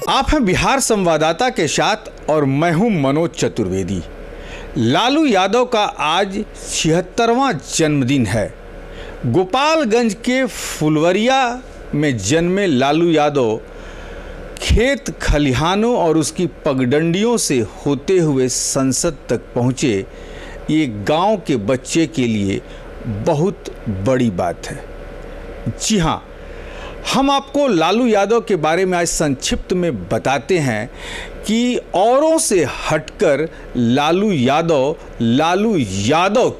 आप हैं बिहार संवाददाता के साथ और मैं हूं मनोज चतुर्वेदी। लालू यादव का आज 76वां जन्मदिन है। गोपालगंज के फुलवरिया में जन्मे लालू यादव खेत खलिहानों और उसकी पगडंडियों से होते हुए संसद तक पहुँचे। ये गांव के बच्चे के लिए बहुत बड़ी बात है। जी हाँ, हम आपको लालू यादव के बारे में आज संक्षिप्त में बताते हैं कि औरों से हटकर लालू यादव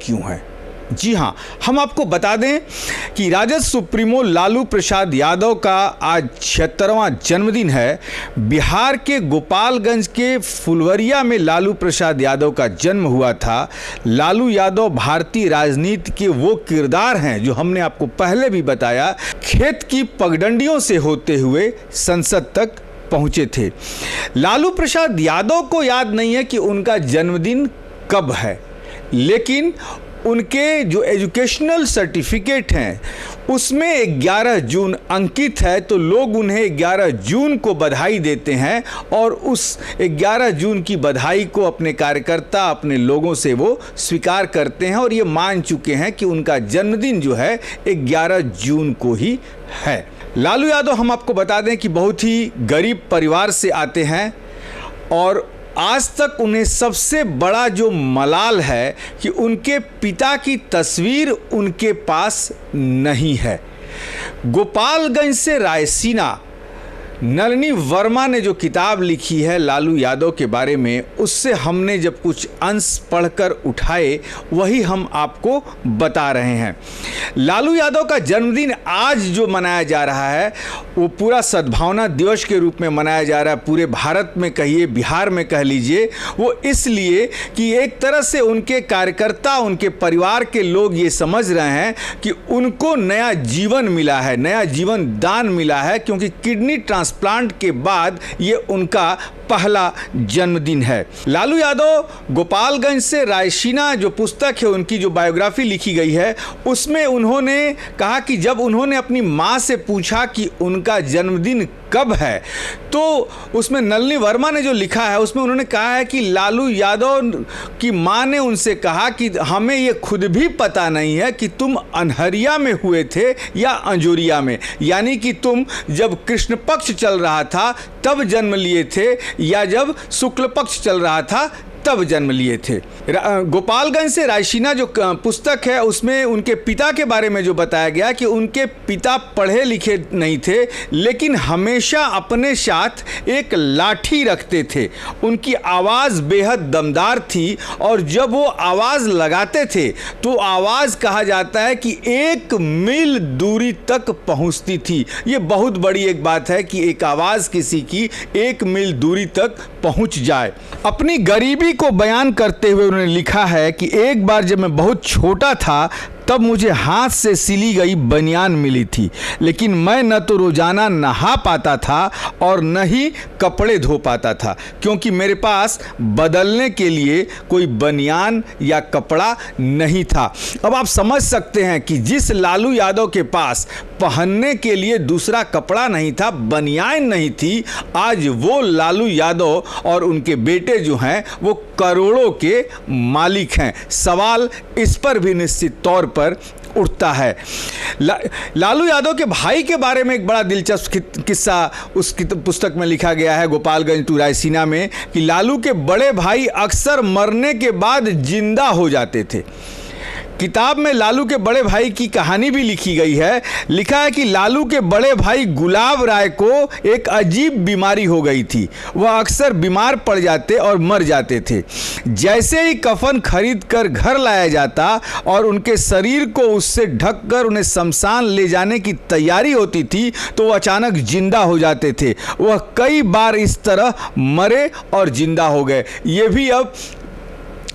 क्यों है। जी हाँ, हम आपको बता दें कि राजद सुप्रीमो लालू प्रसाद यादव का आज 76वां जन्मदिन है। बिहार के गोपालगंज के फुलवरिया में लालू प्रसाद यादव का जन्म हुआ था। लालू यादव भारतीय राजनीति के वो किरदार हैं जो हमने आपको पहले भी बताया, खेत की पगडंडियों से होते हुए संसद तक पहुँचे थे। लालू प्रसाद यादव को याद नहीं है कि उनका जन्मदिन कब है, लेकिन उनके जो एजुकेशनल सर्टिफिकेट हैं उसमें 11 जून अंकित है, तो लोग उन्हें 11 जून को बधाई देते हैं और उस 11 जून की बधाई को अपने कार्यकर्ता, अपने लोगों से वो स्वीकार करते हैं और ये मान चुके हैं कि उनका जन्मदिन जो है 11 जून को ही है। लालू यादव, हम आपको बता दें कि बहुत ही गरीब परिवार से आते हैं और आज तक उन्हें सबसे बड़ा जो मलाल है कि उनके पिता की तस्वीर उनके पास नहीं है। गोपालगंज से रायसीना नलिनी वर्मा ने जो किताब लिखी है लालू यादव के बारे में, उससे हमने जब कुछ अंश पढ़कर उठाए वही हम आपको बता रहे हैं। लालू यादव का जन्मदिन आज जो मनाया जा रहा है वो पूरा सद्भावना दिवस के रूप में मनाया जा रहा है। पूरे भारत में कहिए, बिहार में कह लीजिए, वो इसलिए कि एक तरह से उनके कार्यकर्ता, उनके परिवार के लोग ये समझ रहे हैं कि उनको नया जीवन मिला है, नया जीवन दान मिला है, क्योंकि किडनी ट्रांसप्लांट के बाद ये उनका पहला जन्मदिन है। लालू यादव गोपालगंज से रायसीना जो पुस्तक है, उनकी जो बायोग्राफी लिखी गई है, उसमें उन्होंने कहा कि जब उन्होंने अपनी माँ से पूछा कि उनका जन्मदिन कब है, तो उसमें नलिनी वर्मा ने जो लिखा है उसमें उन्होंने कहा है कि लालू यादव की माँ ने उनसे कहा कि हमें ये खुद भी पता नहीं है कि तुम अनहरिया में हुए थे या अंजोरिया में, यानी कि तुम जब कृष्ण पक्ष चल रहा था तब जन्म लिए थे या जब शुक्ल पक्ष चल रहा था तब जन्म लिए थे। गोपालगंज से रायसीना जो पुस्तक है उसमें उनके पिता के बारे में जो बताया गया कि उनके पिता पढ़े लिखे नहीं थे, लेकिन हमेशा अपने साथ एक लाठी रखते थे। उनकी आवाज़ बेहद दमदार थी और जब वो आवाज़ लगाते थे तो आवाज़ कहा जाता है कि 1 मील दूरी तक पहुंचती थी। ये बहुत बड़ी एक बात है कि एक आवाज़ किसी की 1 मील दूरी तक पहुंच जाए। अपनी गरीबी को बयान करते हुए उन्होंने लिखा है कि एक बार जब मैं बहुत छोटा था तब मुझे हाथ से सिली गई बनियान मिली थी, लेकिन मैं न तो रोज़ाना नहा पाता था और न ही कपड़े धो पाता था, क्योंकि मेरे पास बदलने के लिए कोई बनियान या कपड़ा नहीं था। अब आप समझ सकते हैं कि जिस लालू यादव के पास पहनने के लिए दूसरा कपड़ा नहीं था, बनियान नहीं थी, आज वो लालू यादव और उनके बेटे जो हैं वो करोड़ों के मालिक हैं। सवाल इस पर भी निश्चित तौर पर उठता है। लालू यादव के भाई के बारे में एक बड़ा दिलचस्प किस्सा उस पुस्तक में लिखा गया है, गोपालगंज टू रायसीना में, कि लालू के बड़े भाई अक्सर मरने के बाद जिंदा हो जाते थे। किताब में लालू के बड़े भाई की कहानी भी लिखी गई है। लिखा है कि लालू के बड़े भाई गुलाब राय को एक अजीब बीमारी हो गई थी। वह अक्सर बीमार पड़ जाते और मर जाते थे। जैसे ही कफन खरीद कर घर लाया जाता और उनके शरीर को उससे ढककर उन्हें शमशान ले जाने की तैयारी होती थी तो वह अचानक जिंदा हो जाते थे। वह कई बार इस तरह मरे और जिंदा हो गए। ये भी अब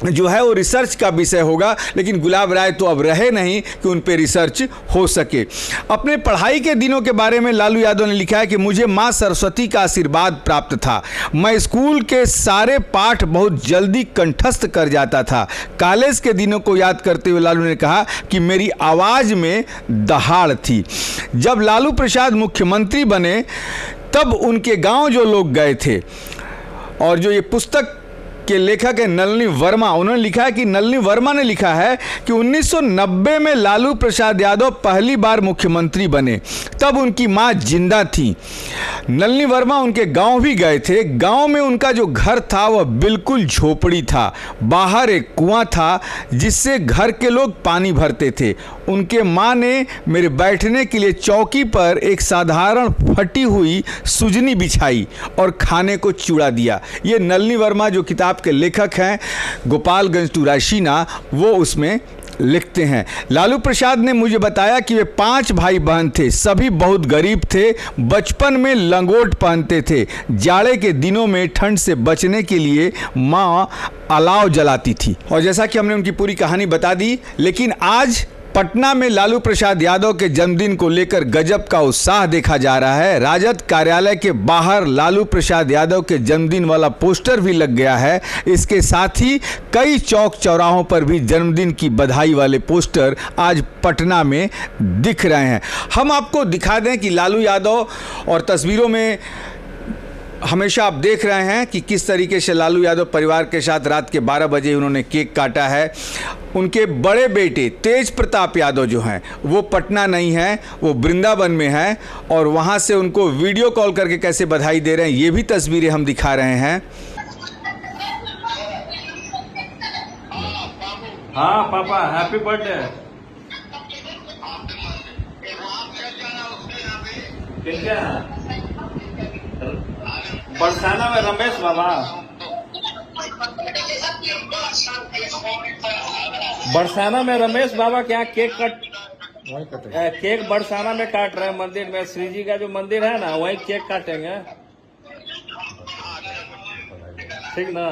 जो है वो रिसर्च का विषय होगा, लेकिन गुलाब राय तो अब रहे नहीं कि उन पे रिसर्च हो सके। अपने पढ़ाई के दिनों के बारे में लालू यादव ने लिखा है कि मुझे माँ सरस्वती का आशीर्वाद प्राप्त था। मैं स्कूल के सारे पाठ बहुत जल्दी कंठस्थ कर जाता था। कॉलेज के दिनों को याद करते हुए लालू ने कहा कि मेरी आवाज़ में दहाड़ थी। जब लालू प्रसाद मुख्यमंत्री बने तब उनके गांव जो लोग गए थे, और जो ये पुस्तक के लेखक है नलिनी वर्मा, उन्होंने लिखा है कि नलिनी वर्मा ने लिखा है कि 1990 में लालू प्रसाद यादव पहली बार मुख्यमंत्री बने, तब उनकी मां जिंदा थी। नलिनी वर्मा उनके गांव भी गए थे। गांव में उनका जो घर था वह बिल्कुल झोपड़ी था, बाहर एक कुआं था जिससे घर के लोग पानी भरते थे। उनके मां ने मेरे बैठने के लिए चौकी पर एक साधारण फटी हुई सुजनी बिछाई और खाने को चूड़ा दिया। ये नलिनी वर्मा जो किताब के लेखक हैं गोपालगंज टू रायसीना, वो उसमें लिखते हैं। लालू प्रसाद ने मुझे बताया कि वे 5 भाई बहन थे, सभी बहुत गरीब थे, बचपन में लंगोट पहनते थे। जाड़े के दिनों में ठंड से बचने के लिए माँ अलाव जलाती थी। और जैसा कि हमने उनकी पूरी कहानी बता दी, लेकिन आज पटना में लालू प्रसाद यादव के जन्मदिन को लेकर गजब का उत्साह देखा जा रहा है। राजद कार्यालय के बाहर लालू प्रसाद यादव के जन्मदिन वाला पोस्टर भी लग गया है। इसके साथ ही कई चौक चौराहों पर भी जन्मदिन की बधाई वाले पोस्टर आज पटना में दिख रहे हैं। हम आपको दिखा दें कि लालू यादव, और तस्वीरों में हमेशा आप देख रहे हैं कि किस तरीके से लालू यादव परिवार के साथ रात के 12 बजे उन्होंने केक काटा है। उनके बड़े बेटे तेज प्रताप यादव जो हैं वो पटना नहीं हैं, वो वृंदावन में हैं, और वहाँ से उनको वीडियो कॉल करके कैसे बधाई दे रहे हैं ये भी तस्वीरें हम दिखा रहे हैं। हाँ पापा, हैप्पी बर्थडे। क्या बरसाना में रमेश बाबा, बरसाना में रमेश बाबा क्या केक केक बरसाना में काट रहे हैं। मंदिर में श्री जी का जो मंदिर है ना, वहीं केक काटेंगे, ठीक ना?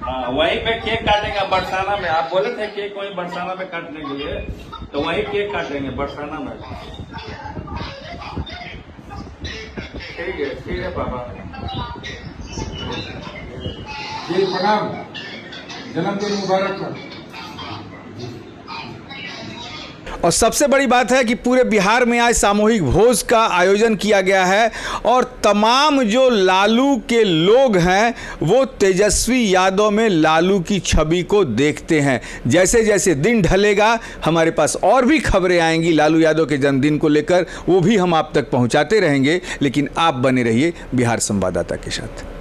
हाँ, वहीं पे केक काटेंगे बरसाना में। आप बोले थे केक वहीं बरसाना में काटने के लिए, तो वहीं केक काटेंगे बरसाना में। ठीक है पापा जी, प्रणाम, जन्मदिन मुबारक। और सबसे बड़ी बात है कि पूरे बिहार में आज सामूहिक भोज का आयोजन किया गया है, और तमाम जो लालू के लोग हैं वो तेजस्वी यादव में लालू की छवि को देखते हैं। जैसे जैसे दिन ढलेगा हमारे पास और भी खबरें आएंगी लालू यादव के जन्मदिन को लेकर, वो भी हम आप तक पहुंचाते रहेंगे। लेकिन आप बने रहिए बिहार संवाददाता के साथ।